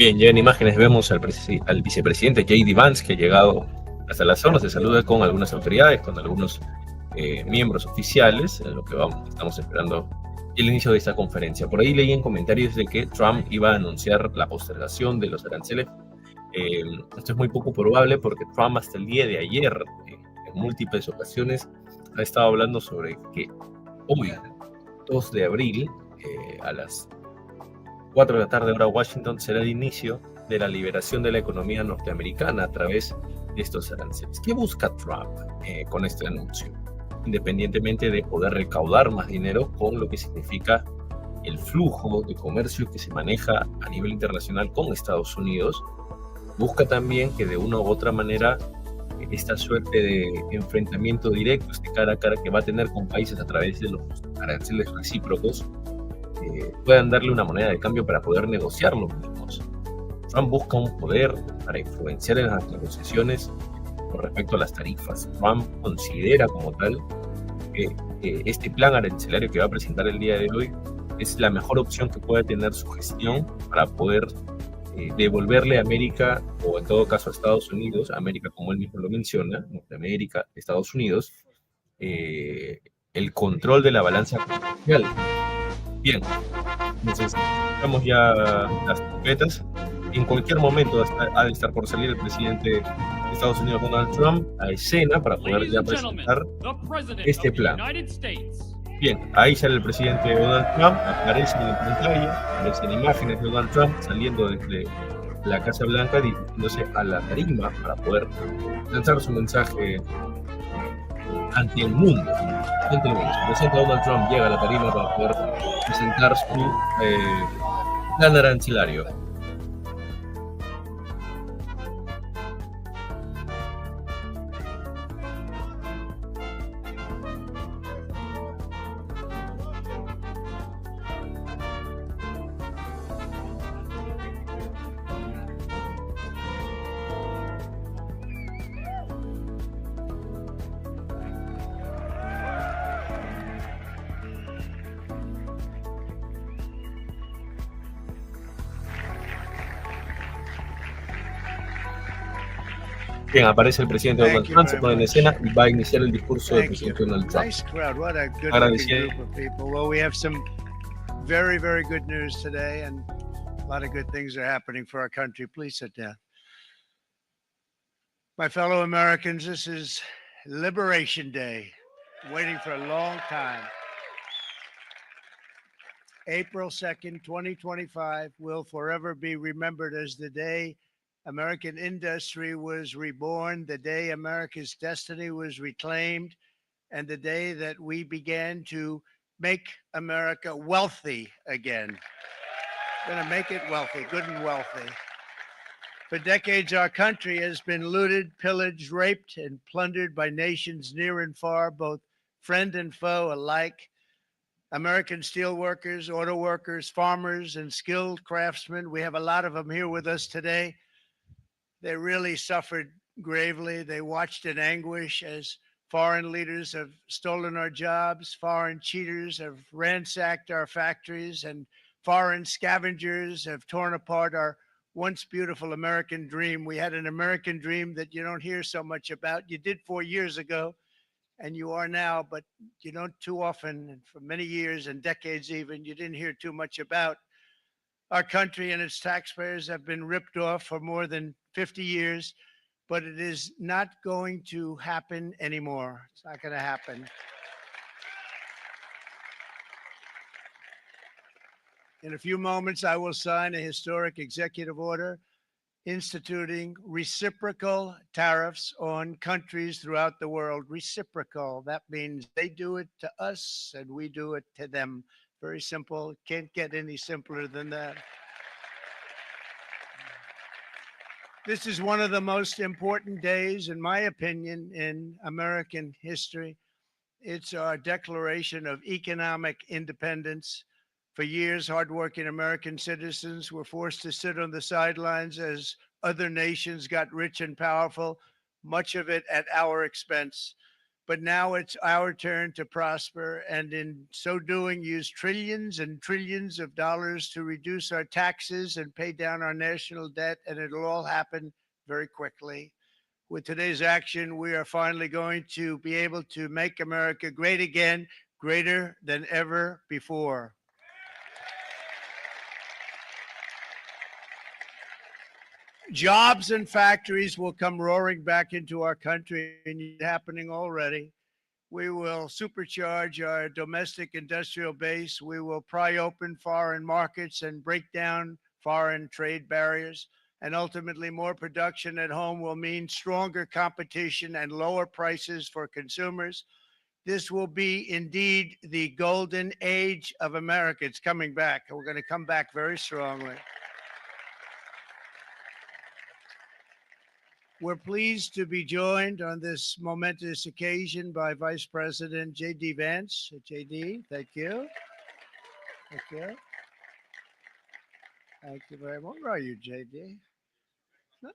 Bien, ya en imágenes vemos al vicepresidente J.D. Vance, que ha llegado hasta la zona, se saluda con algunas autoridades, con algunos miembros oficiales, en lo que estamos esperando el inicio de esta conferencia. Por ahí leí en comentarios de que Trump iba a anunciar la postergación de los aranceles. Esto es muy poco probable porque Trump hasta el día de ayer, en múltiples ocasiones, ha estado hablando sobre que hoy, 2 de abril, a las 4 de la tarde hora Washington, será el inicio de la liberación de la economía norteamericana a través de estos aranceles. ¿Qué busca Trump con este anuncio? Independientemente de poder recaudar más dinero con lo que significa el flujo de comercio que se maneja a nivel internacional con Estados Unidos, busca también que de una u otra manera esta suerte de enfrentamiento directo, este cara a cara que va a tener con países a través de los aranceles recíprocos, puedan darle una moneda de cambio para poder negociar los mismos. Trump busca un poder para influenciar en las negociaciones con respecto a las tarifas. Trump considera como tal que este plan arancelario que va a presentar el día de hoy es la mejor opción que puede tener su gestión para poder devolverle a América, o en todo caso a Estados Unidos, América como él mismo lo menciona, Norteamérica, Estados Unidos, el control de la balanza comercial. Bien, entonces estamos ya las trompetas. En cualquier momento ha de estar por salir el presidente de Estados Unidos, Donald Trump, a escena para poder ya presentar este plan. Bien, ahí sale el presidente Donald Trump, aparece en la pantalla, aparecen imágenes de Donald Trump saliendo desde la Casa Blanca dirigiéndose a la tarima para poder lanzar su mensaje ante el mundo. El presidente Donald Trump llega a la tarima para poder presentar su plan arancelario. Bien, aparece el presidente Donald Trump, se pone en escena y va a iniciar el discurso del presidente Donald Trump. Nice crowd. What a good-looking group of people. Well, we have some very, very good news today, and a lot of good things are happening for our country. Please sit down. My fellow Americans, this is Liberation Day, waiting for a long time. April 2nd, 2025 will forever be remembered as the day American industry was reborn, the day America's destiny was reclaimed, and the day that we began to make America wealthy again. Gonna make it wealthy, good and wealthy. For decades, our country has been looted, pillaged, raped, and plundered by nations near and far, both friend and foe alike. American steel workers, auto workers, farmers, and skilled craftsmen. We have a lot of them here with us today. They really suffered gravely. They watched in anguish as foreign leaders have stolen our jobs, foreign cheaters have ransacked our factories, and foreign scavengers have torn apart our once beautiful American dream. We had an American dream that you don't hear so much about. You did 4 years ago, and you are now, but you don't too often, and for many years and decades even, you didn't hear too much about. Our country and its taxpayers have been ripped off for more than 50 years, but it is not going to happen anymore. It's not going to happen. In a few moments, I will sign a historic executive order instituting reciprocal tariffs on countries throughout the world. Reciprocal, that means they do it to us and we do it to them. Very simple, can't get any simpler than that. This is one of the most important days, in my opinion, in American history. It's our declaration of economic independence. For years, hardworking American citizens were forced to sit on the sidelines as other nations got rich and powerful, much of it at our expense. but now it's our turn to prosper, and in so doing, use trillions and trillions of dollars to reduce our taxes and pay down our national debt, and it'll all happen very quickly. With today's action, we are finally going to be able to make America great again, greater than ever before. Jobs and factories will come roaring back into our country, and it's happening already. We will supercharge our domestic industrial base. We will pry open foreign markets and break down foreign trade barriers. And ultimately, more production at home will mean stronger competition and lower prices for consumers. This will be indeed the golden age of America. It's coming back. We're going to come back very strongly. We're pleased to be joined on this momentous occasion by Vice President J.D. Vance. J.D., thank you. Thank you. Thank you very much. Where are you, J.D.? No,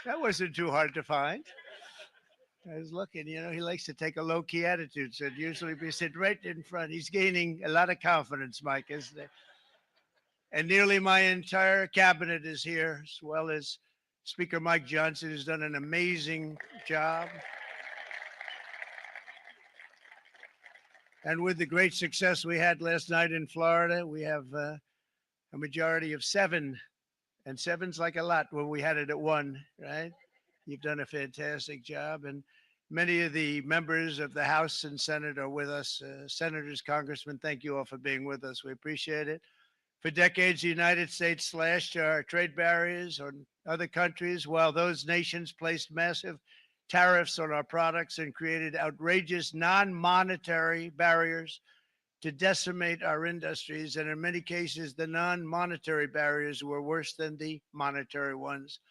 that wasn't too hard to find. I was looking, he likes to take a low-key attitude, so it'd usually be sitting right in front. He's gaining a lot of confidence, Mike, isn't he? And nearly my entire cabinet is here, as well as Speaker Mike Johnson, who's done an amazing job. And with the great success we had last night in Florida, we have a majority of 7. And 7's like a lot when we had it at 1, right? You've done a fantastic job. And many of the members of the House and Senate are with us. Senators, congressmen, thank you all for being with us. We appreciate it. For decades, the United States slashed our trade barriers on other countries, while those nations placed massive tariffs on our products and created outrageous non-monetary barriers to decimate our industries. And in many cases, the non-monetary barriers were worse than the monetary ones.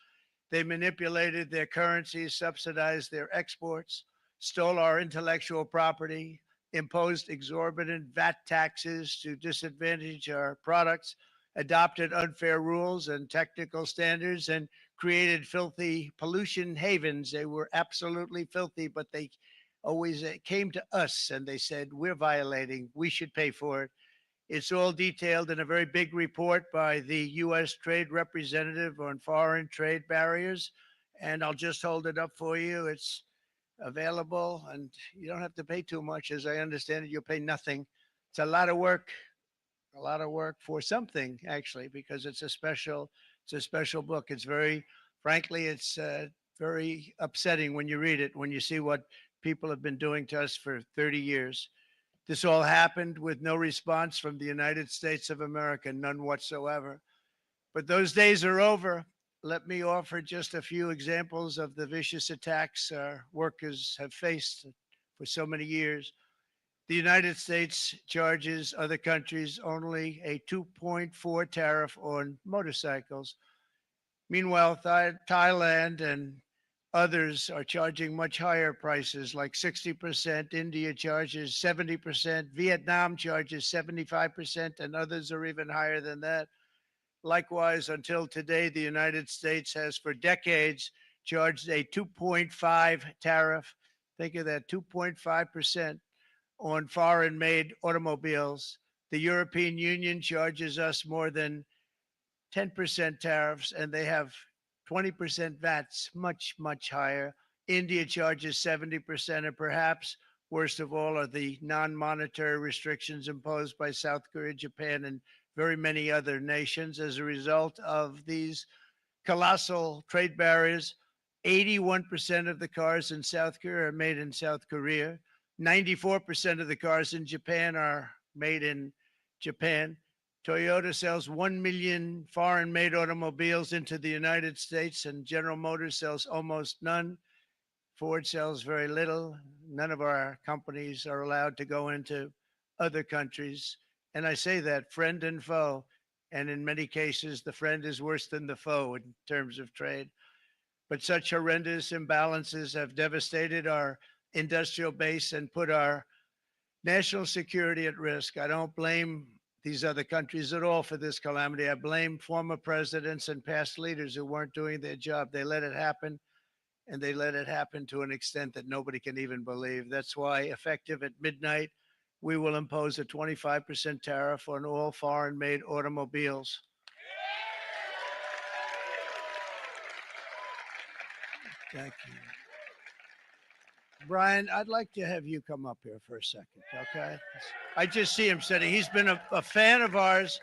They manipulated their currencies, subsidized their exports, stole our intellectual property, imposed exorbitant VAT taxes to disadvantage our products, adopted unfair rules and technical standards, and created filthy pollution havens. They were absolutely filthy, but they always came to us and they said, we're violating, we should pay for it. It's all detailed in a very big report by the U.S. Trade Representative on foreign trade barriers. And I'll just hold it up for you. It's available, and you don't have to pay too much. As I understand it, you'll pay nothing. It's a lot of work for something, actually, because it's a special book. It's frankly, it's very upsetting when you read it, when you see what people have been doing to us for 30 years. This all happened with no response from the United States of America, none whatsoever. But those days are over. Let me offer just a few examples of the vicious attacks our workers have faced for so many years. The United States charges other countries only a 2.4 tariff on motorcycles. Meanwhile, Thailand and others are charging much higher prices, like 60%. India charges 70%. Vietnam charges 75%, and others are even higher than that. Likewise, until today, the United States has for decades charged a 2.5 tariff. Think of that, 2.5% on foreign-made automobiles. The European Union charges us more than 10% tariffs, and they have 20% VATs, much, much higher. India charges 70%, and perhaps worst of all are the non-monetary restrictions imposed by South Korea, Japan, and very many other nations. As a result of these colossal trade barriers, 81% of the cars in South Korea are made in South Korea. 94% of the cars in Japan are made in Japan. Toyota sells 1 million foreign-made automobiles into the United States, and General Motors sells almost none. Ford sells very little. None of our companies are allowed to go into other countries. And I say that friend and foe. And in many cases, the friend is worse than the foe in terms of trade. But such horrendous imbalances have devastated our industrial base and put our national security at risk. I don't blame these other countries at all for this calamity. I blame former presidents and past leaders who weren't doing their job. They let it happen. and they let it happen to an extent that nobody can even believe. That's why, effective at midnight, we will impose a 25% tariff on all foreign-made automobiles. Thank you. Brian, I'd like to have you come up here for a second, okay? I just see him sitting. He's been a fan of ours,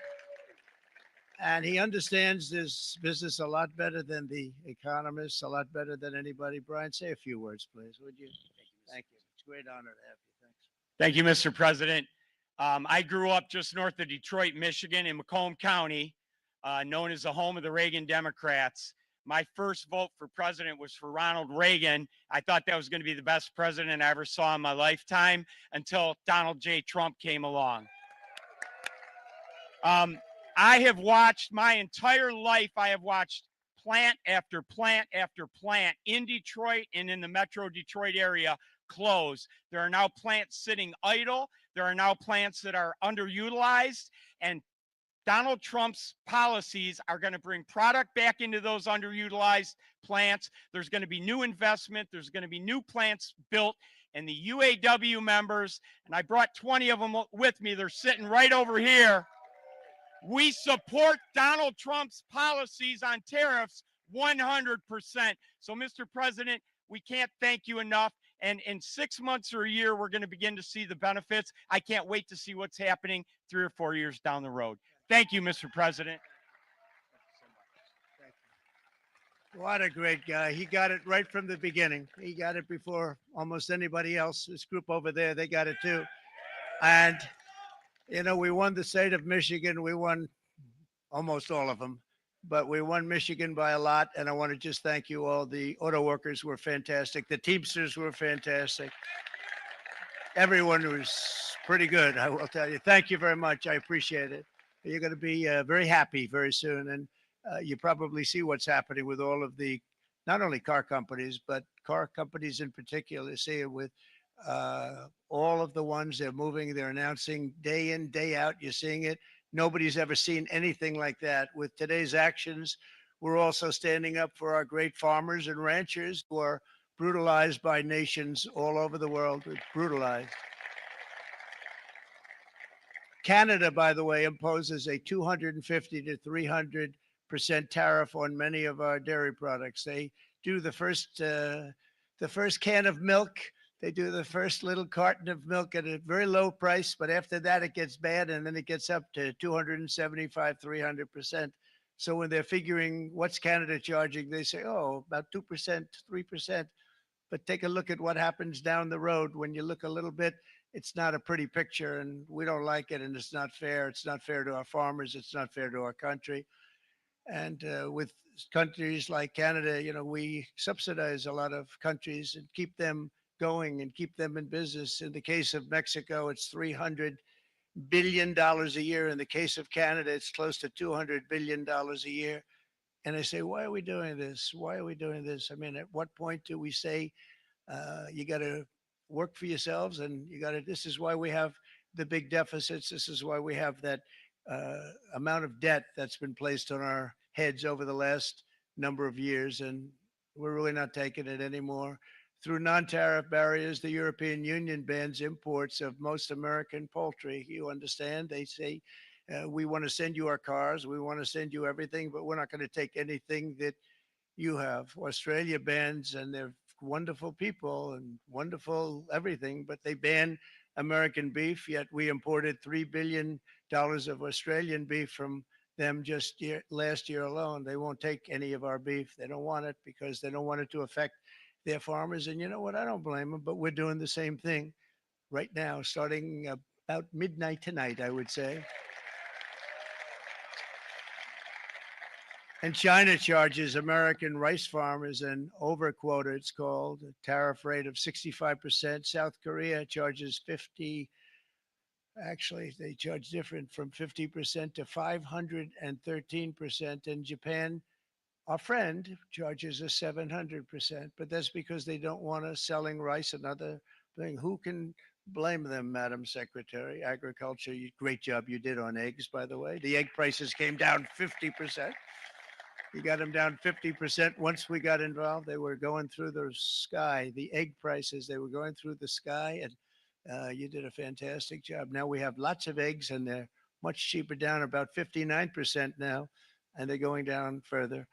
and he understands this business a lot better than the economists, a lot better than anybody. Brian, say a few words, please, would you? Thank you. It's a great honor to have you. Thanks. Thank you, Mr. President. I grew up just north of Detroit, Michigan, in Macomb County, known as the home of the Reagan Democrats. My first vote for president was for Ronald Reagan. I thought that was going to be the best president I ever saw in my lifetime until Donald J. Trump came along. I have watched my entire life, I have watched plant after plant after plant in Detroit and in the Metro Detroit area close. There are now plants sitting idle. There are now plants that are underutilized, and Donald Trump's policies are going to bring product back into those underutilized plants. There's going to be new investment. There's going to be new plants built, and the UAW members, and I brought 20 of them with me. They're sitting right over here. We support Donald Trump's policies on tariffs 100%. So, Mr. President, we can't thank you enough. And in 6 months or a year, we're going to begin to see the benefits. I can't wait to see what's happening 3 or 4 years down the road. Thank you, Mr. President. What a great guy. He got it right from the beginning. He got it before almost anybody else. This group over there, they got it too. And, you know, we won the state of Michigan. We won almost all of them, but we won Michigan by a lot. And I want to just thank you all. The auto workers were fantastic. The Teamsters were fantastic. Everyone was pretty good, I will tell you. Thank you very much. I appreciate it. You're going to be very happy very soon. And you probably see what's happening with all of the, not only car companies, but car companies in particular. See it with all of the ones they're moving, they're announcing day in, day out. You're seeing it. Nobody's ever seen anything like that. With today's actions, we're also standing up for our great farmers and ranchers who are brutalized by nations all over the world. Brutalized. Canada, by the way, imposes a 250 to 300% tariff on many of our dairy products. They do the first can of milk. They do the first little carton of milk at a very low price, but after that it gets bad, and then it gets up to 275, 300%. So when they're figuring what's Canada charging, they say, oh, about 2%, 3%. But take a look at what happens down the road. When you look a little bit, it's not a pretty picture, and we don't like it, and it's not fair. It's not fair to our farmers. It's not fair to our country. And with countries like Canada, you know, we subsidize a lot of countries and keep them going and keep them in business. In the case of Mexico, it's $300 billion a year. In the case of Canada, it's close to $200 billion a year. And I say, why are we doing this? Why are we doing this? I mean, at what point do we say, you got to work for yourselves, and you got to, this is why we have the big deficits. This is why we have that amount of debt that's been placed on our heads over the last number of years. And we're really not taking it anymore. Through non-tariff barriers, the European Union bans imports of most American poultry. You understand? They say, we want to send you our cars. We want to send you everything, but we're not going to take anything that you have. Australia bans, and they're wonderful people and wonderful everything, but they ban American beef, yet we imported $3 billion of Australian beef from them just last year alone. They won't take any of our beef. They don't want it because they don't want it to affect their farmers. And you know what? I don't blame them, but we're doing the same thing right now, starting about midnight tonight, I would say. And China charges American rice farmers an overquota, it's called, a tariff rate of 65%. South Korea charges 50. Actually, they charge different, from 50% to 513%. And Japan, our friend, charges us 700%. But that's because they don't want us selling rice, another thing. Who can blame them, Madam Secretary? Agriculture, great job you did on eggs, by the way. The egg prices came down 50%. You got them down 50%. Once we got involved, they were going through the sky. The egg prices, they were going through the sky, and you did a fantastic job. Now we have lots of eggs, and they're much cheaper, down about 59% now, and they're going down further.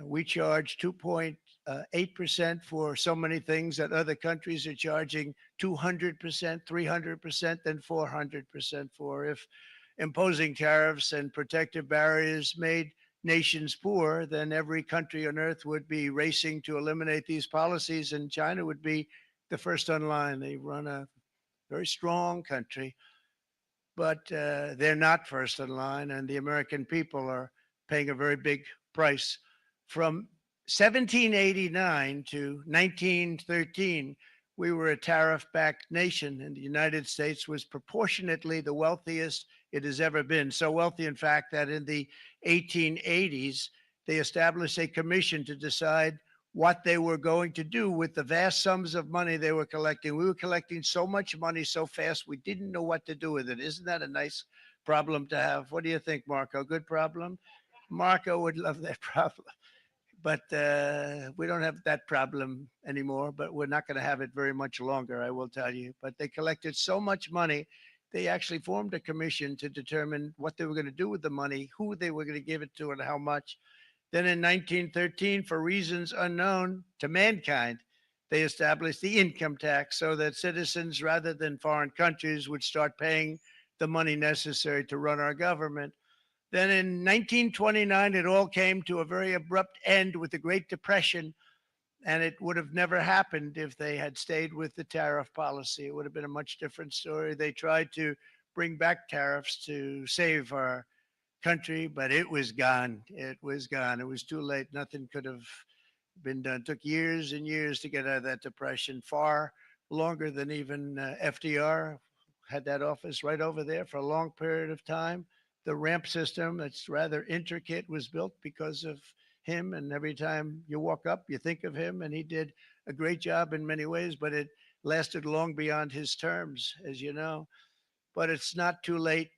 We charge 2.8% for so many things that other countries are charging 200%, 300%, then 400% for. If imposing tariffs and protective barriers made nations poor, then every country on earth would be racing to eliminate these policies, and China would be the first on line. They run a very strong country, but they're not first in line, and the American people are paying a very big price. From 1789 to 1913, we were a tariff-backed nation, and the United States was proportionately the wealthiest it has ever been. So wealthy, in fact, that in the 1880s, they established a commission to decide what they were going to do with the vast sums of money they were collecting. We were collecting so much money so fast, we didn't know what to do with it. Isn't that a nice problem to have? What do you think, Marco? Good problem? Marco would love that problem. But we don't have that problem anymore, but we're not going to have it very much longer, I will tell you. But they collected so much money, they actually formed a commission to determine what they were going to do with the money, who they were going to give it to, and how much. Then in 1913, for reasons unknown to mankind, they established the income tax so that citizens, rather than foreign countries, would start paying the money necessary to run our government. Then in 1929, it all came to a very abrupt end with the Great Depression, and it would have never happened if they had stayed with the tariff policy. It would have been a much different story. They tried to bring back tariffs to save our country, but it was gone. It was gone. It was too late. Nothing could have been done. It took years and years to get out of that depression, far longer than even FDR had that office right over there for a long period of time. The ramp system, that's rather intricate, was built because of him. And every time you walk up, you think of him. And he did a great job in many ways, but it lasted long beyond his terms, as you know. But it's not too late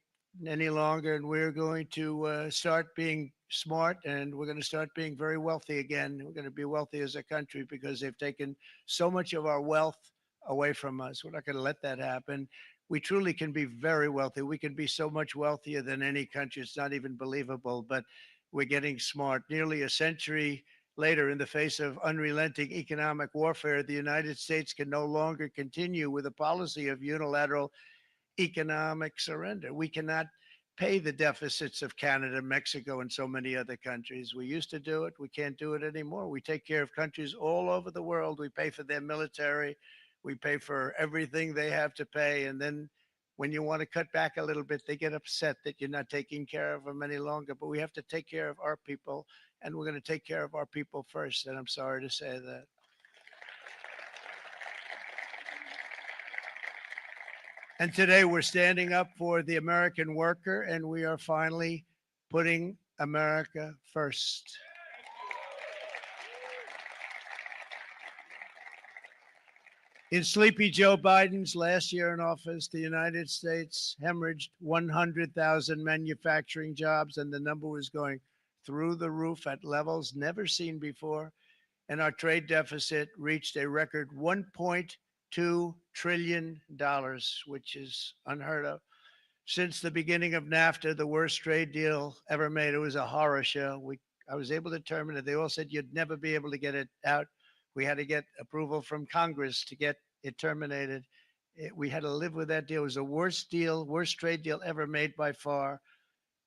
any longer. And we're going to start being smart, and we're going to start being very wealthy again. We're going to be wealthy as a country because they've taken so much of our wealth away from us. We're not going to let that happen. We truly can be very wealthy. We can be so much wealthier than any country. It's not even believable, but we're getting smart. Nearly a century later, in the face of unrelenting economic warfare, the United States can no longer continue with a policy of unilateral economic surrender. We cannot pay the deficits of Canada, Mexico, and so many other countries. We used to do it. We can't do it anymore. We take care of countries all over the world. We pay for their military. We pay for everything they have to pay. And then when you want to cut back a little bit, they get upset that you're not taking care of them any longer. But we have to take care of our people, and we're going to take care of our people first. And I'm sorry to say that. And today we're standing up for the American worker, and we are finally putting America first. In sleepy Joe Biden's last year in office, the United States hemorrhaged 100,000 manufacturing jobs, and the number was going through the roof at levels never seen before. And our trade deficit reached a record $1.2 trillion, which is unheard of. Since the beginning of NAFTA, the worst trade deal ever made. It was a horror show. I was able to terminate it. They all said you'd never be able to get it out. We had to get approval from Congress to get it terminated. We had to live with that deal. It was the worst deal, worst trade deal ever made by far.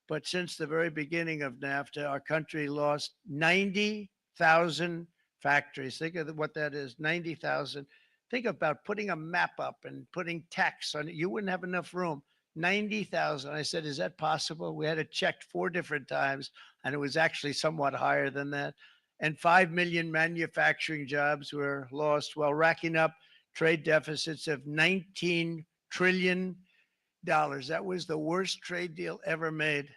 But since the very beginning of NAFTA, our country lost 90,000 factories. Think of what that is, 90,000. Think about putting a map up and putting tax on it. You wouldn't have enough room. 90,000. I said, is that possible? We had it checked 4 different times, and it was actually somewhat higher than that. And 5 million manufacturing jobs were lost while racking up trade deficits of $19 trillion. That was the worst trade deal ever made.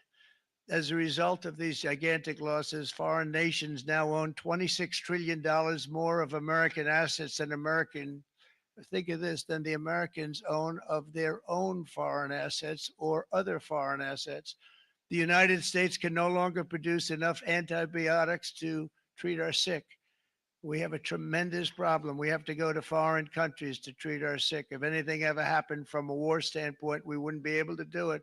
As a result of these gigantic losses, foreign nations now own $26 trillion more of American assets than think of this, than the Americans own of their own foreign assets or other foreign assets. The United States can no longer produce enough antibiotics to treat our sick. We have a tremendous problem. We have to go to foreign countries to treat our sick. If anything ever happened from a war standpoint, we wouldn't be able to do it.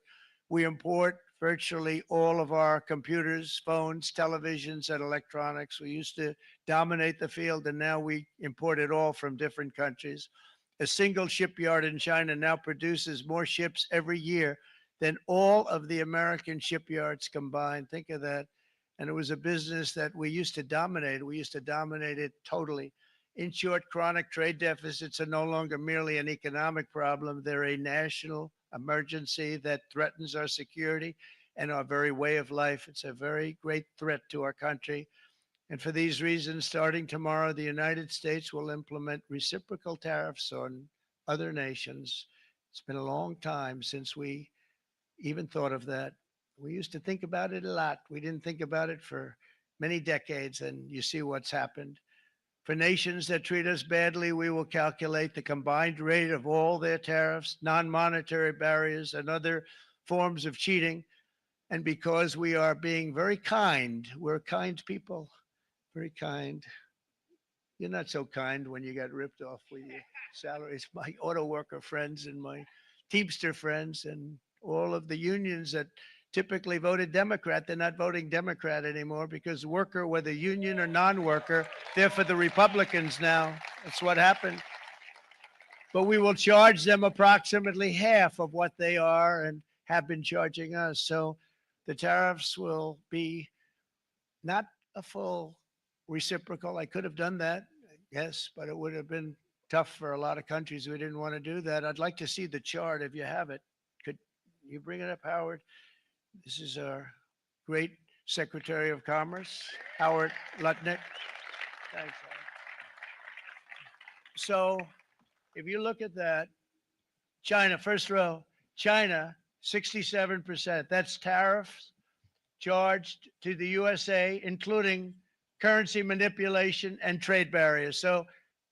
We import virtually all of our computers, phones, televisions, and electronics. We used to dominate the field, and now we import it all from different countries. A single shipyard in China now produces more ships every year than all of the American shipyards combined. Think of that. And it was a business that we used to dominate. We used to dominate it totally. In short, chronic trade deficits are no longer merely an economic problem. They're a national emergency that threatens our security and our very way of life. It's a very great threat to our country. And for these reasons, starting tomorrow, the United States will implement reciprocal tariffs on other nations. It's been a long time since we even thought of that. We used to think about it a lot. We didn't think about it for many decades, and you see what's happened. For nations that treat us badly, we will calculate the combined rate of all their tariffs, non-monetary barriers, and other forms of cheating. And because we are being very kind, we're kind people, very kind. You're not so kind when you got ripped off with your salaries. My auto worker friends and my Teamster friends and all of the unions that typically voted Democrat, they're not voting Democrat anymore because worker, whether union or non-worker, they're for the Republicans now. That's what happened. But we will charge them approximately half of what they are and have been charging us. So the tariffs will be not a full reciprocal. I could have done that, yes, but it would have been tough for a lot of countries. We didn't want to do that. I'd like to see the chart if you have it. Could you bring it up, Howard? This is our great Secretary of Commerce, Howard Lutnick. Thanks, Howard. So if you look at that, China, first row, China, 67%. That's tariffs charged to the USA, including currency manipulation and trade barriers. So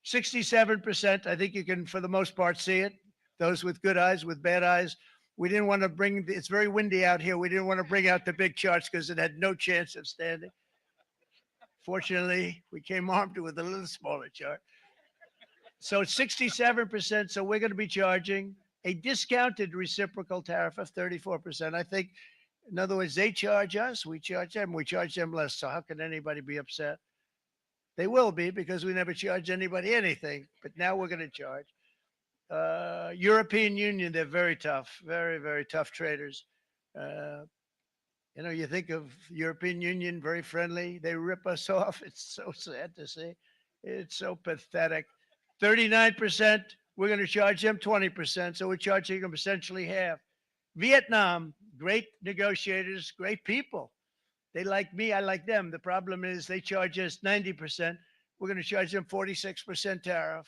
67%, I think you can, for the most part, see it. Those with good eyes, with bad eyes. We didn't want to bring, it's very windy out here. We didn't want to bring out the big charts because it had no chance of standing. Fortunately, we came armed with a little smaller chart. So it's 67%. So we're going to be charging a discounted reciprocal tariff of 34%. I think, in other words, they charge us, we charge them less. So how can anybody be upset? They will be because we never charge anybody anything, but now we're going to charge. European Union, they're very tough, very, very tough traders. You know, you think of European Union, very friendly. They rip us off. It's so sad to see. It's so pathetic. 39%, we're going to charge them 20%. So we're charging them essentially half. Vietnam, great negotiators, great people. They like me, I like them. The problem is they charge us 90%. We're going to charge them 46% tariff.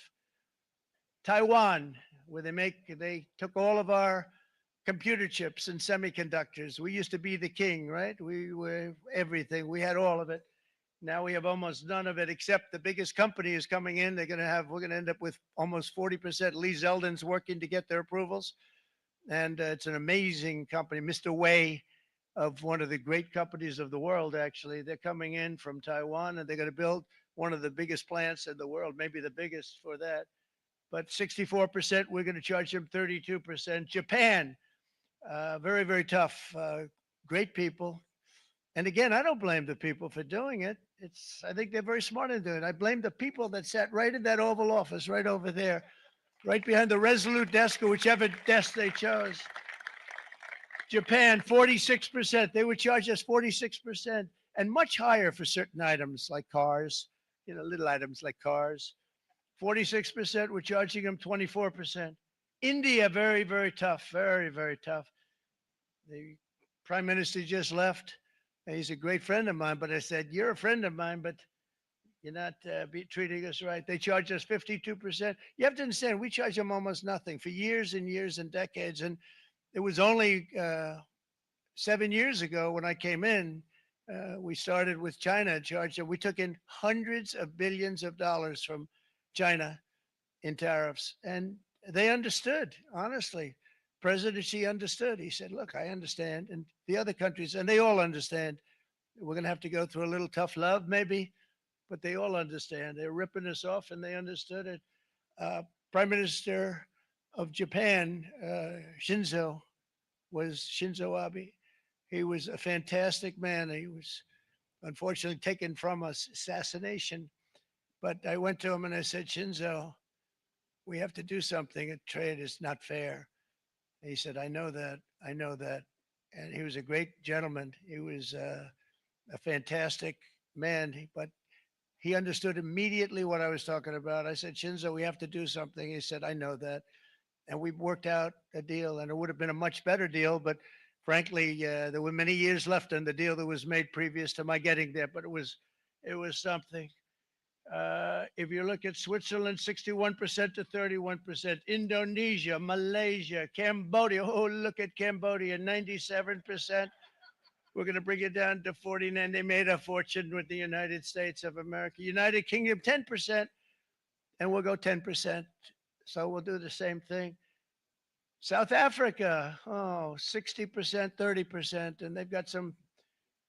Taiwan, where they took all of our computer chips and semiconductors. We used to be the king, right? We were everything. We had all of it. Now we have almost none of it, except the biggest company is coming in. We're going to end up with almost 40%. Lee Zeldin's working to get their approvals. And it's an amazing company. Mr. Wei, of one of the great companies of the world, actually, they're coming in from Taiwan, and they're going to build one of the biggest plants in the world, maybe the biggest for that. But 64%, we're going to charge them 32%. Japan, very, very tough, great people. And again, I don't blame the people for doing it. I think they're very smart in doing it. I blame the people that sat right in that Oval Office, right over there, right behind the Resolute desk or whichever desk they chose. Japan, 46%. They would charge us 46% and much higher for certain items like cars, you know, little items like cars. 46%, we're charging them 24%. India, very, very tough, very, very tough. The prime minister just left. And he's a great friend of mine, but I said, you're a friend of mine, but you're not treating us right. They charge us 52%. You have to understand, we charge them almost nothing for years and years and decades. And it was only 7 years ago when I came in, we started with China and charged them. We took in hundreds of billions of dollars from China in tariffs. And they understood, honestly. President Xi understood. He said, look, I understand. And the other countries, and they all understand, we're going to have to go through a little tough love, maybe, but they all understand. They're ripping us off, and they understood it. Prime Minister of Japan, Shinzo Abe. He was a fantastic man. He was unfortunately taken from us, assassination. But I went to him and I said, Shinzo, we have to do something. Trade is not fair. He said, I know that. I know that. And he was a great gentleman. He was a fantastic man, but he understood immediately what I was talking about. I said, Shinzo, we have to do something. He said, I know that. And we worked out a deal, and it would have been a much better deal. But frankly, there were many years left in the deal that was made previous to my getting there. But it was something. If you look at Switzerland, 61% to 31%, Indonesia, Malaysia, Cambodia. Oh, look at Cambodia, 97%. We're going to bring it down to 49. They made a fortune with the United States of America. United Kingdom, 10%, and we'll go 10%. So we'll do the same thing. South Africa, 60%, 30%, and they've got some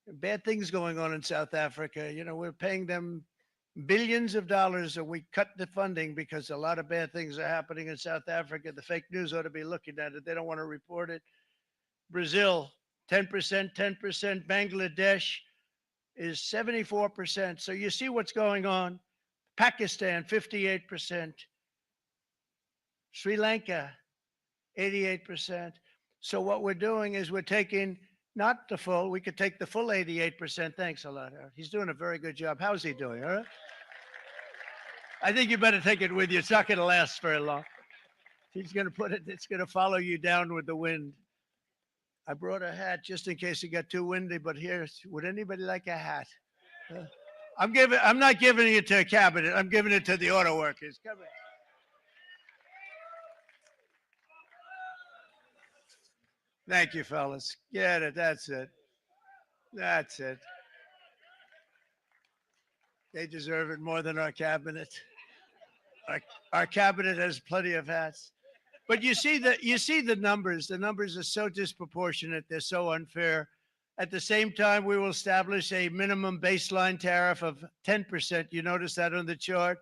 bad things going on in South Africa. You know, we're paying them billions of dollars, and we cut the funding because a lot of bad things are happening in South Africa. The fake news ought to be looking at it. They don't want to report it. Brazil, 10%, 10%. Bangladesh is 74%. So you see what's going on. Pakistan, 58%. Sri Lanka, 88%. So what we're doing is we're taking not the full, we could take the full 88%. Thanks a lot, Eric. He's doing a very good job. How's he doing? All right. I think you better take it with you. It's not going to last very long. He's going to put it, it's going to follow you down with the wind. I brought a hat just in case it got too windy, but here, would anybody like a hat? I'm not giving it to a cabinet. I'm giving it to the auto workers. Come on. Thank you, fellas. Get it. That's it. That's it. They deserve it more than our cabinet. Our cabinet has plenty of hats. But you see the numbers. The numbers are so disproportionate. They're so unfair. At the same time, we will establish a minimum baseline tariff of 10%. You notice that on the chart?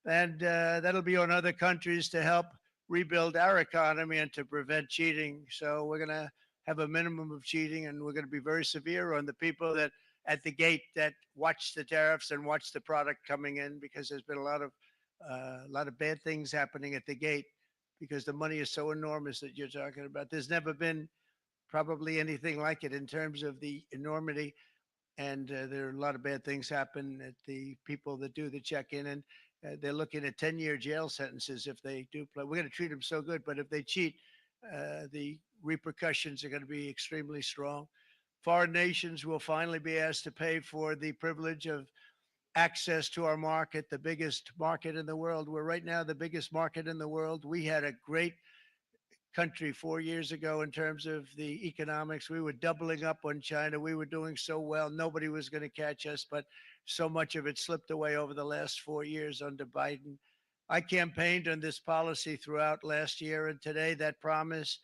And that'll be on other countries to help rebuild our economy and to prevent cheating. So we're going to have a minimum of cheating, and we're going to be very severe on the people that at the gate that watch the tariffs and watch the product coming in, because there's been a lot of bad things happening at the gate because the money is so enormous that you're talking about. There's never been probably anything like it in terms of the enormity. And there are a lot of bad things happen at the people that do the check-in, and they're looking at 10-year jail sentences if they do play. We're going to treat them so good, but if they cheat, the repercussions are going to be extremely strong. Foreign nations will finally be asked to pay for the privilege of access to our market, the biggest market in the world. We're right now the biggest market in the world. We had a great country 4 years ago in terms of the economics. We were doubling up on China. We were doing so well. Nobody was going to catch us, but so much of it slipped away over the last 4 years under Biden. I campaigned on this policy throughout last year, and today that promise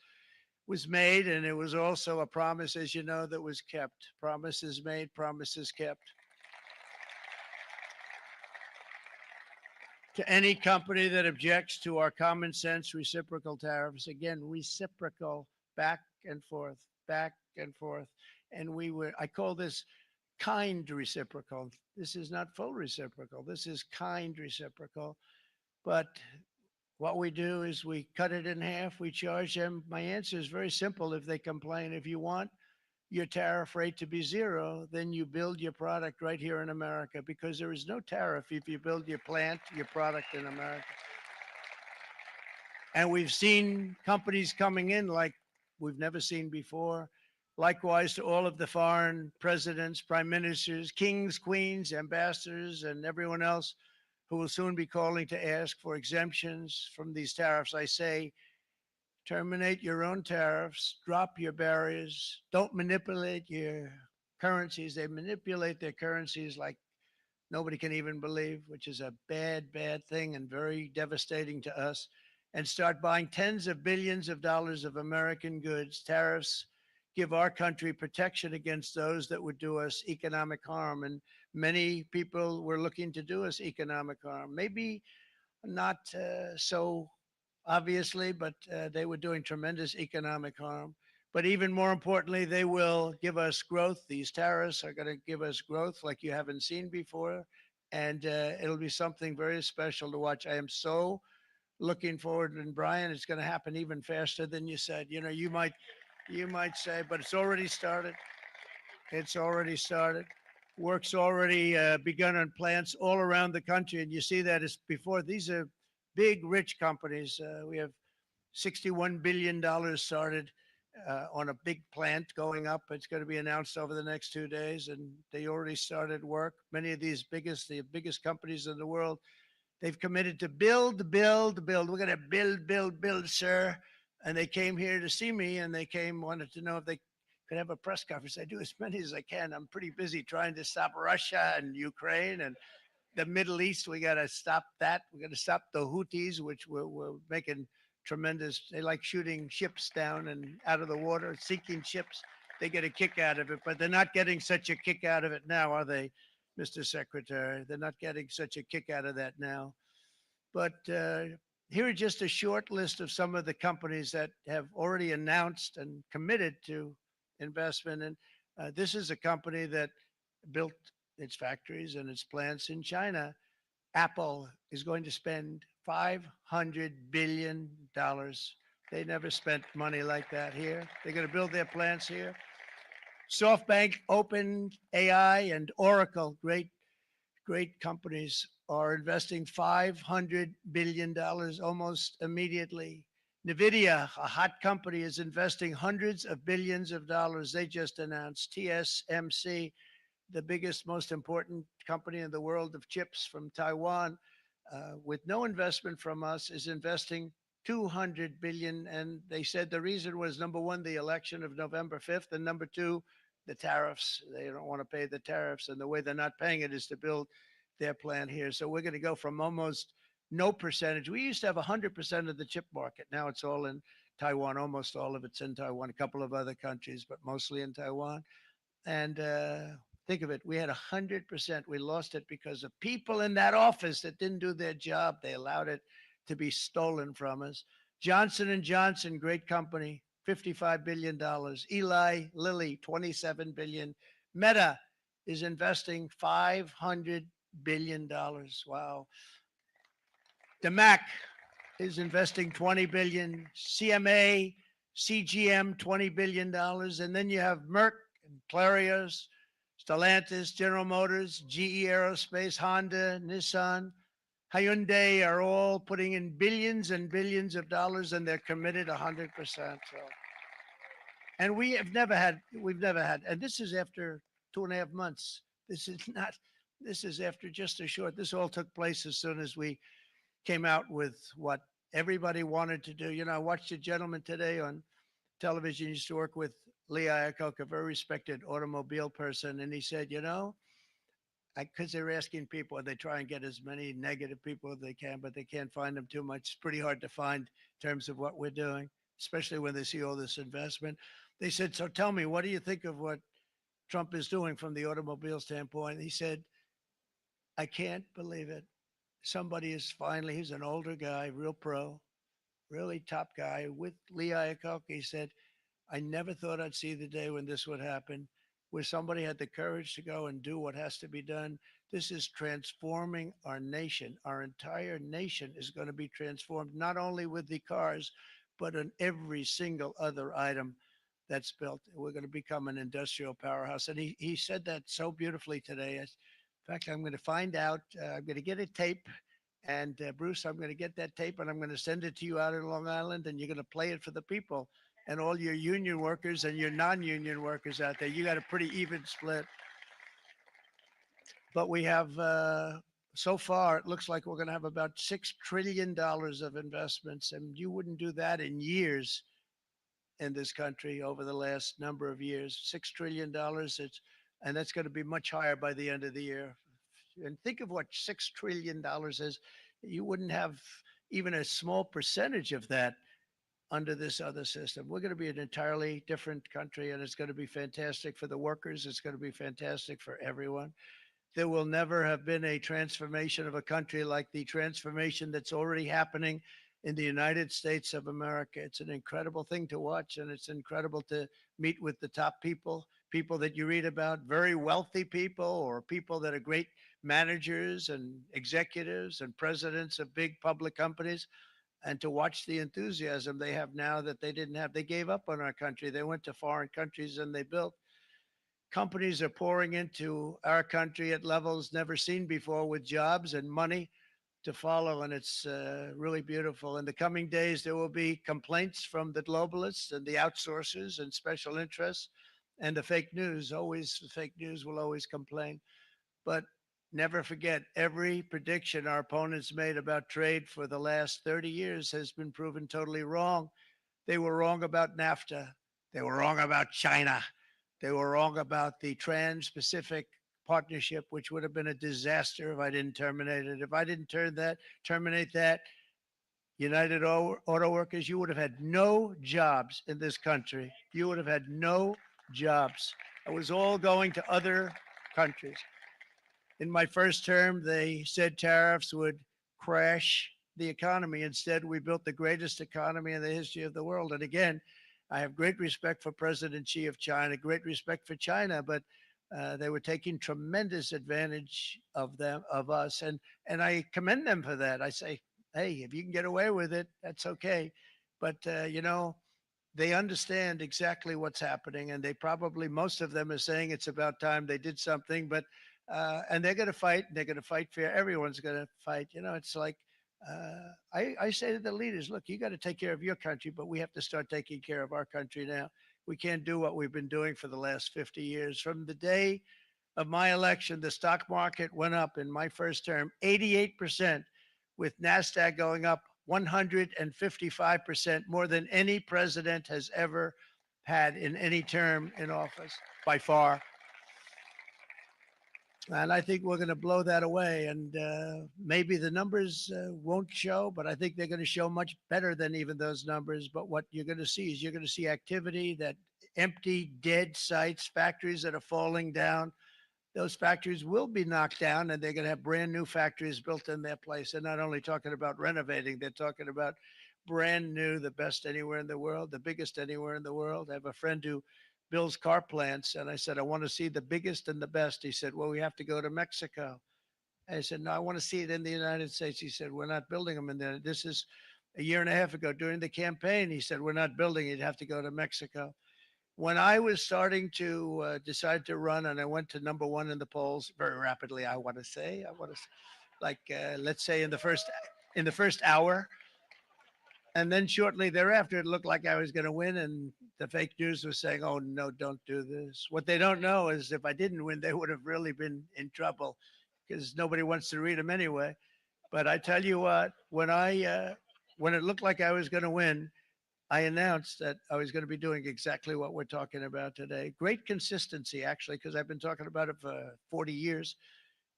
was made, and it was also a promise, as you know, that was kept. Promises made, promises kept. To any company that objects to our common sense reciprocal tariffs, again, reciprocal, back and forth, back and forth. And I call this kind reciprocal. This is not full reciprocal. This is kind reciprocal. But what we do is we cut it in half. We charge them. My answer is very simple. If they complain, if you want your tariff rate to be zero, then you build your product right here in America, because there is no tariff if you build your plant, your product in America. And we've seen companies coming in like we've never seen before. Likewise to all of the foreign presidents, prime ministers, kings, queens, ambassadors, and everyone else who will soon be calling to ask for exemptions from these tariffs. I say, terminate your own tariffs, drop your barriers, don't manipulate your currencies. They manipulate their currencies like nobody can even believe, which is a bad, bad thing and very devastating to us. and start buying tens of billions of dollars of American goods. Tariffs give our country protection against those that would do us economic harm. And many people were looking to do us economic harm. Maybe not so obviously, but they were doing tremendous economic harm. But even more importantly, they will give us growth. These tariffs are going to give us growth like you haven't seen before. And it'll be something very special to watch. I am so looking forward. And Brian, it's going to happen even faster than you said. You know, you might say, but it's already started. It's already started. Work's already begun on plants all around the country. And you see that as before. These are big, rich companies. We have $61 billion started on a big plant going up. It's going to be announced over the next 2 days, and they already started work. Many of these the biggest companies in the world, they've committed to build. We're going to build, sir. And they came here to see me, and they wanted to know if they could have a press conference. I do as many as I can. I'm pretty busy trying to stop Russia and Ukraine and the Middle East. We got to stop that. We got to stop the Houthis, which we're making tremendous. They like shooting ships down and out of the water, sinking ships. They get a kick out of it, but they're not getting such a kick out of it now, are they, Mr. Secretary? They're not getting such a kick out of that now. But here are just a short list of some of the companies that have already announced and committed to investment. And this is a company that built its factories and its plants in China. Apple is going to spend $500 billion. They never spent money like that here. They're going to build their plants here. SoftBank, OpenAI, and Oracle, great companies, are investing $500 billion almost immediately. NVIDIA, a hot company, is investing hundreds of billions of dollars. They just announced. TSMC, the biggest, most important company in the world of chips from Taiwan, with no investment from us, is investing $200 billion. And they said the reason was, number one, the election of November 5th, and number two, the tariffs. They don't want to pay the tariffs, and the way they're not paying it is to build their plant here. So we're going to go from almost no percentage. We used to have 100% of the chip market. Now it's all in Taiwan. Almost all of it's in Taiwan, a couple of other countries, but mostly in Taiwan. And think of it, we had 100%. We lost it because of people in that office that didn't do their job. They allowed it to be stolen from us. Johnson & Johnson, great company, $55 billion. Eli Lilly, $27 billion. Meta is investing $500 billion. Wow. DeMac is investing $20 billion. CMA, CGM, $20 billion. And then you have Merck and Clarios, Stellantis, General Motors, GE Aerospace, Honda, Nissan, Hyundai are all putting in billions and billions of dollars, and they're committed 100%. So, and we've never had, and this is after 2.5 months. This is after just a short, this all took place as soon as we came out with what everybody wanted to do. You know, I watched a gentleman today on television, used to work with Lee Iacocca, a very respected automobile person. And he said, you know, because they're asking people, they try and get as many negative people as they can, but they can't find them too much. It's pretty hard to find in terms of what we're doing, especially when they see all this investment. They said, so tell me, what do you think of what Trump is doing from the automobile standpoint? He said, I can't believe it. Somebody is finally, he's an older guy, real pro, really top guy with Lee Iacocca. He said, I never thought I'd see the day when this would happen, where somebody had the courage to go and do what has to be done. This is transforming our nation. Our entire nation is going to be transformed, not only with the cars, but on every single other item that's built. We're going to become an industrial powerhouse. And he said that so beautifully today. In fact, I'm going to find out, I'm going to get a tape. And Bruce, I'm going to get that tape and I'm going to send it to you out in Long Island, and you're going to play it for the people and all your union workers and your non-union workers out there. You got a pretty even split. But we have, so far, it looks like we're going to have about $6 trillion of investments. And you wouldn't do that in years in this country over the last number of years. $6 trillion. And that's going to be much higher by the end of the year. And think of what $6 trillion is. You wouldn't have even a small percentage of that under this other system. We're going to be an entirely different country, and it's going to be fantastic for the workers. It's going to be fantastic for everyone. There will never have been a transformation of a country like the transformation that's already happening in the United States of America. It's an incredible thing to watch, and it's incredible to meet with the top people, people that you read about, very wealthy people, or people that are great managers and executives and presidents of big public companies, and to watch the enthusiasm they have now that they didn't have. They gave up on our country. They went to foreign countries and they built. Companies are pouring into our country at levels never seen before, with jobs and money to follow, and it's really beautiful. In the coming days, there will be complaints from the globalists and the outsourcers and special interests and the fake news. Always, the fake news will always complain. But never forget, every prediction our opponents made about trade for the last 30 years has been proven totally wrong. They were wrong about NAFTA. They were wrong about China. They were wrong about the Trans-Pacific Partnership, which would have been a disaster if I didn't terminate it. If I didn't terminate that, United Auto Workers, you would have had no jobs in this country. You would have had no jobs. It was all going to other countries. In my first term, they said tariffs would crash the economy. Instead, we built the greatest economy in the history of the world. And again, I have great respect for President Xi of China, great respect for China, but they were taking tremendous advantage of us, and I commend them for that. I say, hey, if you can get away with it, that's okay. But they understand exactly what's happening, and they probably, most of them are saying it's about time they did something. But and they're going to fight. They're going to fight fair. Everyone's going to fight. It's like I say to the leaders, look, you got to take care of your country, but we have to start taking care of our country now. We can't do what we've been doing for the last 50 years. From the day of my election, the stock market went up in my first term 88%, with NASDAQ going up 155%, more than any president has ever had in any term in office, by far. And I think we're going to blow that away. And maybe the numbers won't show, but I think they're going to show much better than even those numbers. But what you're going to see is you're going to see activity, that empty, dead sites, factories that are falling down. Those factories will be knocked down, and they're going to have brand new factories built in their place. They're not only talking about renovating, they're talking about brand new, the best anywhere in the world, the biggest anywhere in the world. I have a friend who builds car plants, and I said, I want to see the biggest and the best. He said, well, we have to go to Mexico. I said, no, I want to see it in the United States. He said, we're not building them in there. This is a year and a half ago during the campaign. He said, we're not building it. You'd have to go to Mexico. When I was starting to decide to run, and I went to number one in the polls very rapidly, let's say in the first hour. And then shortly thereafter, it looked like I was going to win, and the fake news was saying, oh, no, don't do this. What they don't know is if I didn't win, they would have really been in trouble, because nobody wants to read them anyway. But I tell you what, when it looked like I was going to win, I announced that I was going to be doing exactly what we're talking about today. Great consistency, actually, because I've been talking about it for 40 years.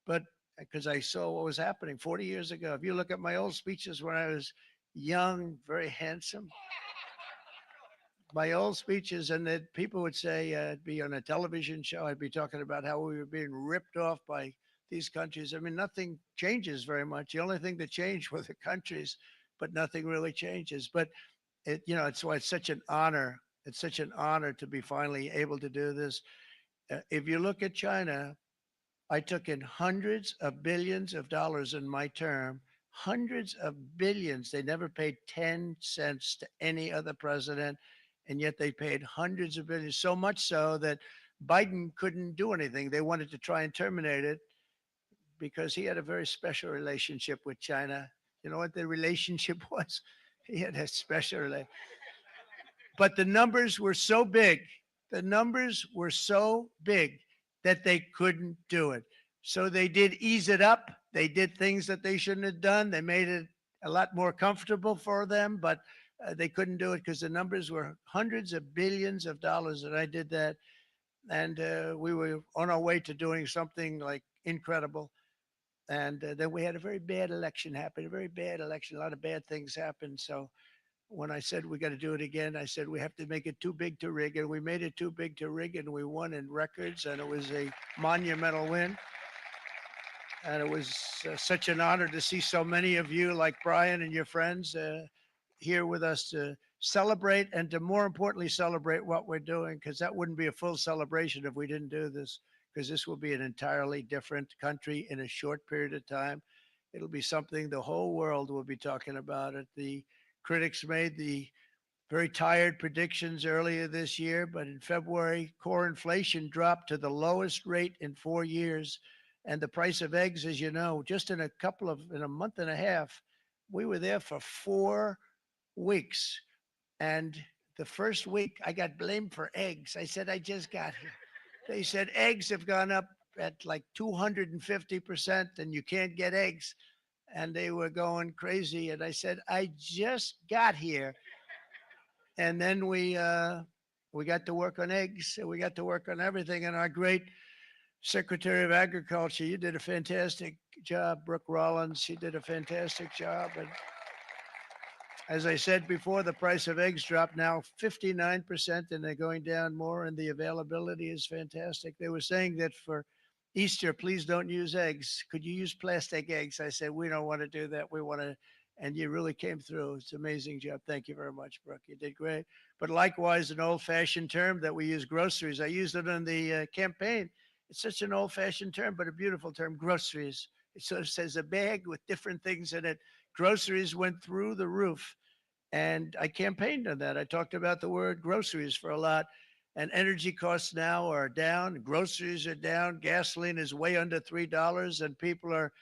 But because I saw what was happening 40 years ago. If you look at my old speeches when I was young, very handsome, my old speeches, and that people would say, I'd be on a television show, I'd be talking about how we were being ripped off by these countries. I mean, nothing changes very much. The only thing that changed were the countries, but nothing really changes. But it's why it's such an honor. It's such an honor to be finally able to do this. If you look at China, I took in hundreds of billions of dollars in my term, hundreds of billions. They never paid 10 cents to any other president, and yet they paid hundreds of billions, so much so that Biden couldn't do anything. They wanted to try and terminate it because he had a very special relationship with China. You know what the relationship was? He had a special relationship. But the numbers were so big, that they couldn't do it. So they did ease it up. They did things that they shouldn't have done. They made it a lot more comfortable for them, but they couldn't do it because the numbers were hundreds of billions of dollars. And I did that. And we were on our way to doing something like incredible. And then we had a very bad election happen, a very bad election. A lot of bad things happened. So when I said we got to do it again, I said we have to make it too big to rig. And we made it too big to rig, and we won in records. And it was a monumental win. And it was such an honor to see so many of you, like Brian and your friends, here with us to celebrate, and to more importantly celebrate what we're doing, because that wouldn't be a full celebration if we didn't do this, because this will be an entirely different country in a short period of time. It'll be something the whole world will be talking about it. The critics made the very tired predictions earlier this year, but in February, core inflation dropped to the lowest rate in 4 years. And the price of eggs, as you know, just in a month and a half, we were there for 4 weeks. And the first week I got blamed for eggs. I said, I just got here. They said eggs have gone up at like 250% and you can't get eggs. And they were going crazy. And I said, I just got here. And then we got to work on eggs, and we got to work on everything. And our great Secretary of Agriculture, you did a fantastic job. Brooke Rollins, she did a fantastic job. And as I said before, the price of eggs dropped now 59%, and they're going down more, and the availability is fantastic. They were saying that for Easter, please don't use eggs. Could you use plastic eggs? I said, we don't want to do that. We want to, and you really came through. It's an amazing job. Thank you very much, Brooke. You did great. But likewise, an old-fashioned term that we use, groceries. I used it in the campaign. It's such an old-fashioned term, but a beautiful term, groceries. It sort of says a bag with different things in it. Groceries went through the roof, and I campaigned on that. I talked about the word groceries for a lot, and energy costs now are down. Groceries are down. Gasoline is way under $3, and people are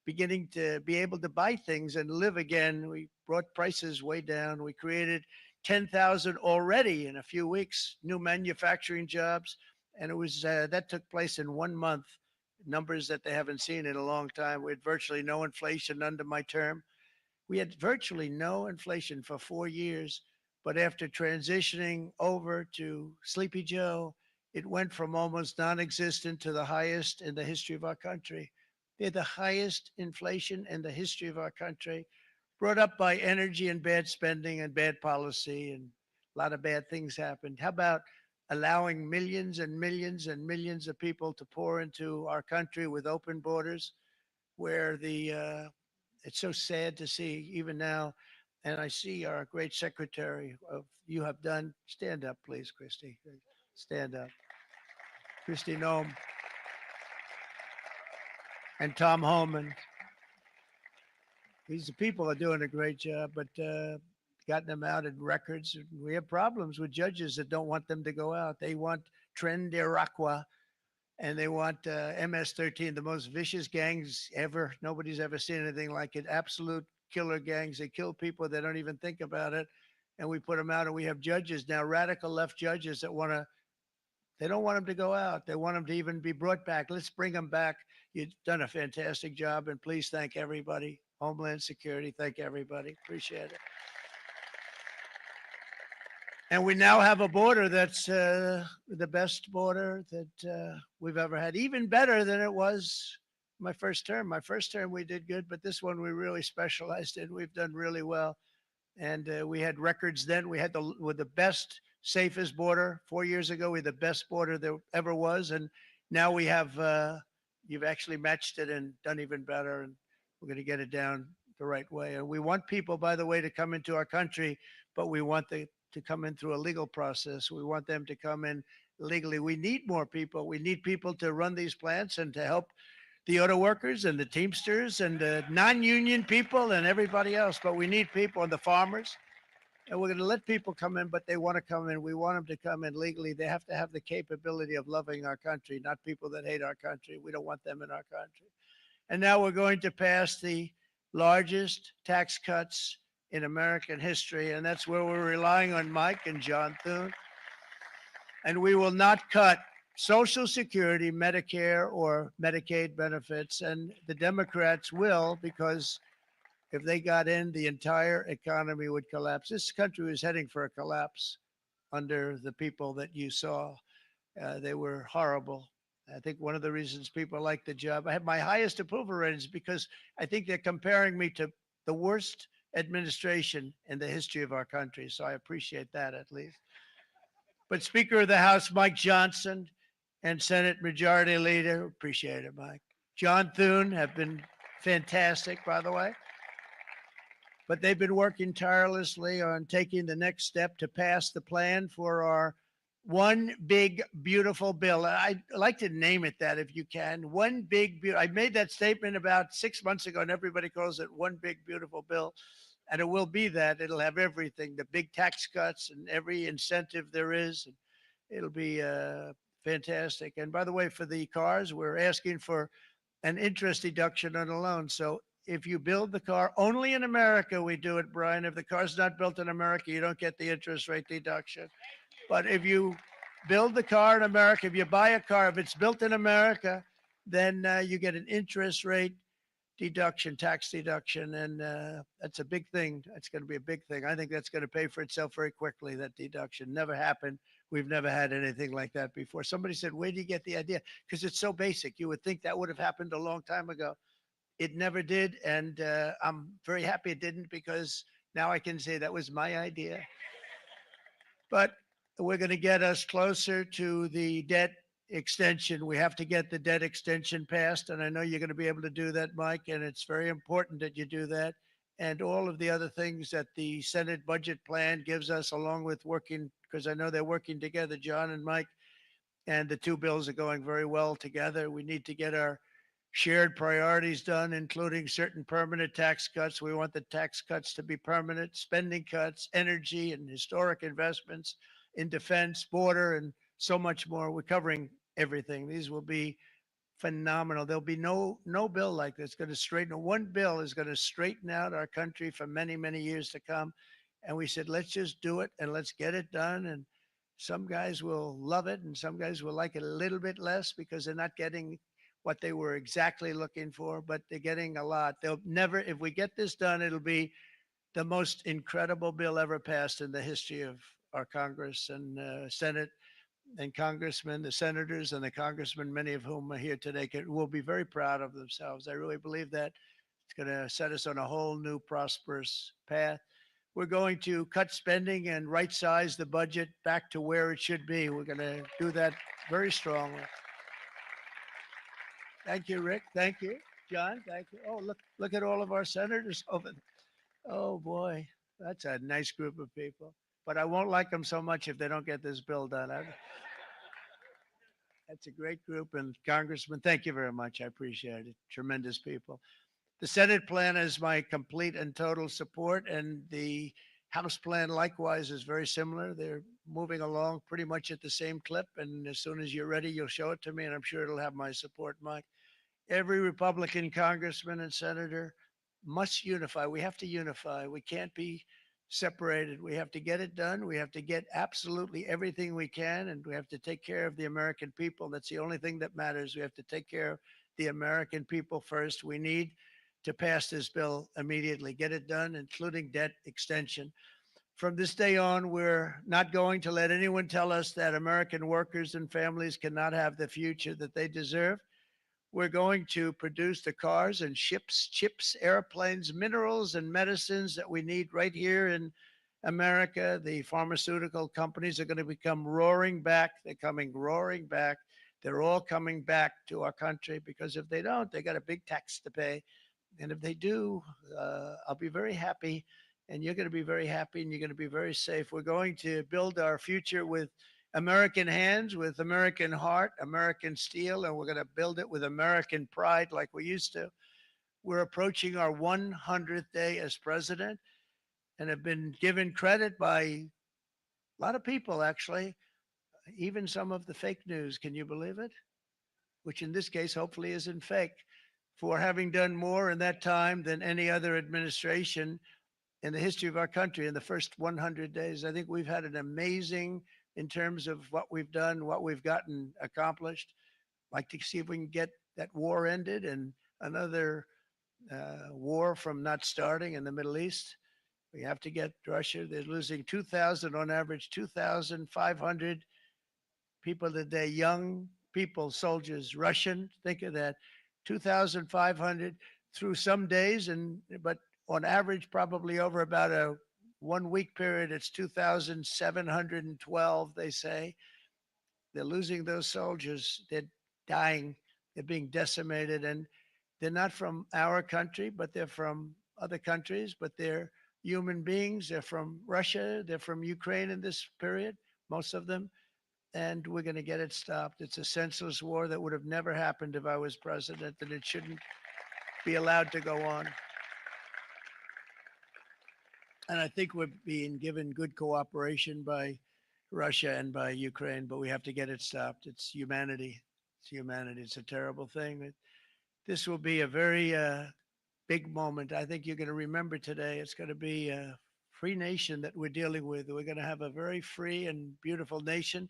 beginning to be able to buy things and live again. We brought prices way down. We created 10,000 already in a few weeks, new manufacturing jobs. And it was that took place in 1 month, numbers that they haven't seen in a long time. We had virtually no inflation under my term. We had virtually no inflation for 4 years. But after transitioning over to Sleepy Joe, it went from almost non-existent to the highest in the history of our country. They're the highest inflation in the history of our country, brought up by energy and bad spending and bad policy, and a lot of bad things happened. How about allowing millions and millions and millions of people to pour into our country with open borders, where it's so sad to see even now. And I see our great secretary of you have done. Stand up, please, Christy. Stand up. Christy Nome and Tom Holman. These people are doing a great job, but gotten them out in records. We have problems with judges that don't want them to go out. They want Tren de Aragua, and they want MS-13, the most vicious gangs ever. Nobody's ever seen anything like it. Absolute killer gangs. They kill people. They don't even think about it. And we put them out, and we have judges now, radical left judges that they don't want them to go out. They want them to even be brought back. Let's bring them back. You've done a fantastic job, and please thank everybody. Homeland Security, thank everybody. Appreciate it. And we now have a border that's the best border that we've ever had, even better than it was my first term. My first term, we did good, but this one we really specialized in. We've done really well. And we had records then. We had the best, safest border 4 years ago. We had the best border there ever was. And now we have, you've actually matched it and done even better. And we're going to get it down the right way. And we want people, by the way, to come into our country, but we want to come in through a legal process. We want them to come in legally. We need more people. We need people to run these plants and to help the auto workers and the Teamsters and the non-union people and everybody else. But we need people and the farmers. And we're going to let people come in, but they want to come in. We want them to come in legally. They have to have the capability of loving our country, not people that hate our country. We don't want them in our country. And now we're going to pass the largest tax cuts in American history. And that's where we're relying on Mike and John Thune. And we will not cut Social Security, Medicare, or Medicaid benefits. And the Democrats will, because if they got in, the entire economy would collapse. This country was heading for a collapse under the people that you saw. They were horrible. I think one of the reasons people like the job, I have my highest approval ratings because I think they're comparing me to the worst administration in the history of our country. So I appreciate that at least. But Speaker of the House, Mike Johnson, and Senate Majority Leader, appreciate it, Mike. John Thune have been fantastic, by the way. But they've been working tirelessly on taking the next step to pass the plan for our one big, beautiful bill. I'd like to name it that if you can. One big, I made that statement about 6 months ago, and everybody calls it one big, beautiful bill. And it will be that. It'll have everything, the big tax cuts and every incentive there is. And it'll be fantastic. And by the way, for the cars, we're asking for an interest deduction on a loan. So if you build the car only in America, we do it, Brian. If the car's not built in America, you don't get the interest rate deduction. But if you build the car in America, if you buy a car, if it's built in America, then you get an interest rate deduction, tax deduction. And that's a big thing. That's going to be a big thing. I think that's going to pay for itself very quickly, that deduction. Never happened. We've never had anything like that before. Somebody said, where do you get the idea? Because it's so basic. You would think that would have happened a long time ago. It never did. And I'm very happy it didn't, because now I can say that was my idea. But we're going to get us closer to the debt extension. We have to get the debt extension passed. And I know you're going to be able to do that, Mike. And it's very important that you do that. And all of the other things that the Senate budget plan gives us, along with working, because I know they're working together, John and Mike, and the two bills are going very well together. We need to get our shared priorities done, including certain permanent tax cuts. We want the tax cuts to be permanent, spending cuts, energy and historic investments in defense, border, and so much more. We're covering everything. These will be phenomenal. There'll be no bill like this going to straighten. One bill is going to straighten out our country for many, many years to come. And we said, let's just do it and let's get it done. And some guys will love it and some guys will like it a little bit less because they're not getting what they were exactly looking for, but they're getting a lot. They'll never, if we get this done, it'll be the most incredible bill ever passed in the history of our Congress and Senate and congressmen, the senators and the congressmen, many of whom are here today, will be very proud of themselves. I really believe that it's going to set us on a whole new prosperous path. We're going to cut spending and right size the budget back to where it should be. We're going to do that very strongly. Thank you, Rick. Thank you, John. Thank you. Oh, look at all of our senators over there. Oh boy, that's a nice group of people. But I won't like them so much if they don't get this bill done. That's a great group. And Congressman, thank you very much. I appreciate it. Tremendous people. The Senate plan is my complete and total support. And the House plan likewise is very similar. They're moving along pretty much at the same clip. And as soon as you're ready, you'll show it to me. And I'm sure it'll have my support, Mike. Every Republican congressman and senator must unify. We have to unify. We can't be separated. We have to get it done. We have to get absolutely everything we can, and we have to take care of the American people. That's the only thing that matters. We have to take care of the American people first. We need to pass this bill immediately, get it done, including debt extension. From this day on, we're not going to let anyone tell us that American workers and families cannot have the future that they deserve. We're going to produce the cars and ships, chips, airplanes, minerals, and medicines that we need right here in America. The pharmaceutical companies are going to become roaring back. They're coming roaring back. They're all coming back to our country because if they don't, they got a big tax to pay. And if they do, I'll be very happy. And you're going to be very happy and you're going to be very safe. We're going to build our future with American hands, with American heart, American steel, and we're going to build it with American pride like we used to. We're approaching our 100th day as president and have been given credit by a lot of people, actually, even some of the fake news. Can you believe it? Which in this case, hopefully isn't fake, for having done more in that time than any other administration in the history of our country in the first 100 days. I think we've had an amazing in terms of what we've done, what we've gotten accomplished. I'd like to see if we can get that war ended and another war from not starting in the Middle East. We have to get Russia. They're losing 2,000 on average, 2,500 people a day, young people, soldiers, Russian, think of that, 2,500 through some days, but on average, probably over about a 1 week period, it's 2,712, they say. They're losing those soldiers. They're dying. They're being decimated. And they're not from our country, but they're from other countries, but they're human beings. They're from Russia. They're from Ukraine in this period, most of them. And we're going to get it stopped. It's a senseless war that would have never happened if I was president, and it shouldn't be allowed to go on. And I think we're being given good cooperation by Russia and by Ukraine, but we have to get it stopped. It's humanity. It's humanity. It's a terrible thing. This will be a very big moment. I think you're going to remember today. It's going to be a free nation that we're dealing with. We're going to have a very free and beautiful nation.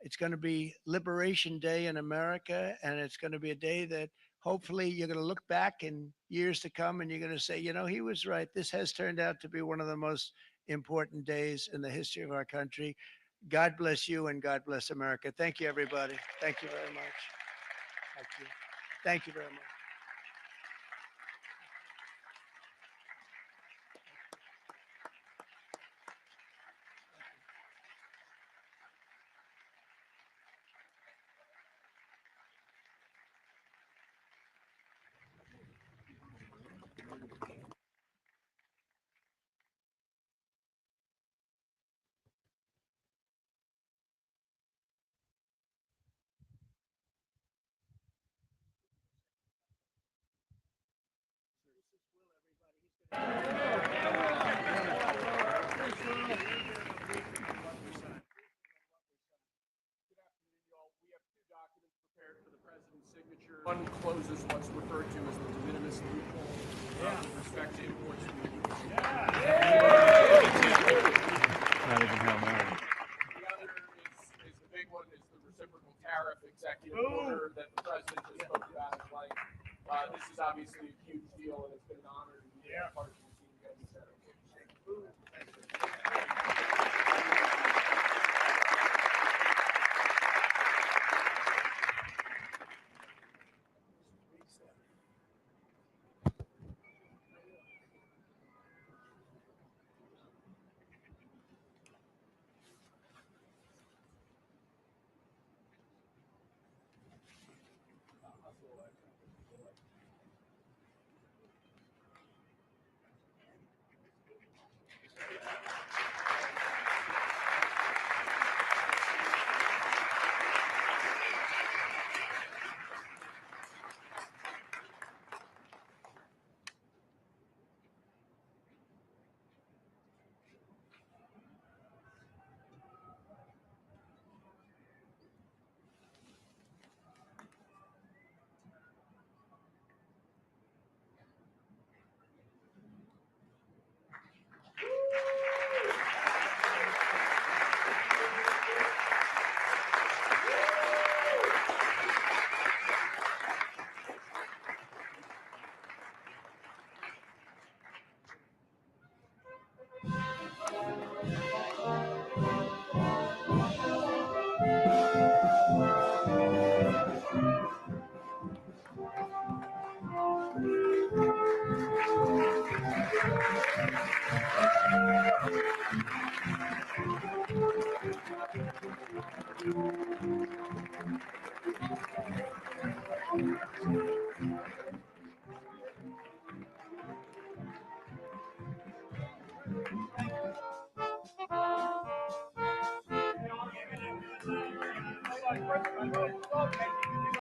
It's going to be Liberation Day in America, and it's going to be a day that hopefully you're going to look back in years to come and you're going to say, you know, he was right. This has turned out to be one of the most important days in the history of our country. God bless you and God bless America. Thank you, everybody. Thank you very much. Thank you. Thank you very much. One closes what's referred to as the de minimis loophole with respect to imports from the U.S. Not even how many. The other is the big one, is the reciprocal tariff executive order that the president just spoke about at length. This is obviously a huge deal, and it's been an honor to be a part of the team getting set up.